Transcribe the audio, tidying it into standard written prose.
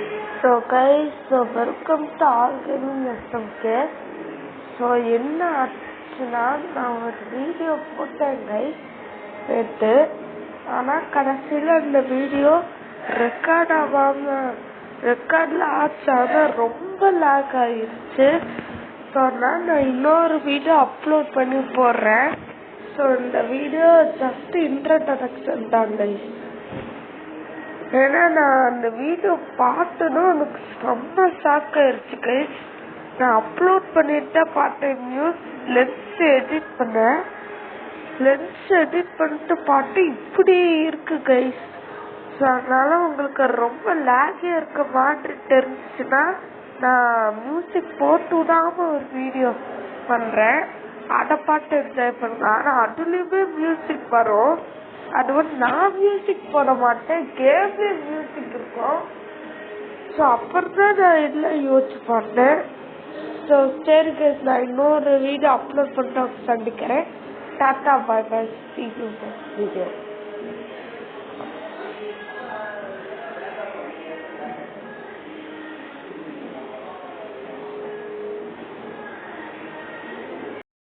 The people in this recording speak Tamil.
So guys, welcome to All Gaming SMK. So என்ன ஆச்சுன்னா, நான் ஒரு வீடியோ போட்டேன் guys நேற்று. ஆனால் கடைசியில் அந்த வீடியோ ரெக்கார்டில் ஆச்சு. ஆனால் ரொம்ப லேக் ஆகிடுச்சு. ஸோ அதனால் நான் இன்னொரு வீடியோ அப்லோட் பண்ணி போடுறேன். ஸோ இந்த வீடியோ ஜஸ்ட் இன்ட்ரோடக்ஷன் தான் guys. ஏன்னா நான் அந்த வீடியோ பார்த்ததும் எனக்கு ரொம்ப ஷாக் ஆயிடுச்சு கைஸ். நான் அப்லோட் பண்ணிட்டு தான் பார்த்தேன் நியூஸ். லென்ஸ் எடிட் பண்ணிட்டு பார்த்து இப்படி இருக்கு கைஸ். ஸோ அதனால உங்களுக்கு ரொம்ப லேகே இருக்க மாதிரி தெரிஞ்சுச்சுன்னா நான் மியூசிக் போட்டு விடாம ஒரு வீடியோ பண்றேன். அதை பார்த்து என்ஜாய் பண்ணுங்க. ஆனால் அதுலேயுமே மியூசிக் வரும். அது வந்து நான் மியூசிக் போட மாட்டேன், கேம்ல மியூசிக் இருக்கும். ஸோ அப்புறம் தான் நான் எல்லாம் யோசிச்சு பார்த்தேன். ஸோ சரி கைஸ், நான் இன்னொரு வீடியோ அப்லோட் பண்ணிட்டு சந்திக்கிறேன். Tata bye bye, see you next video.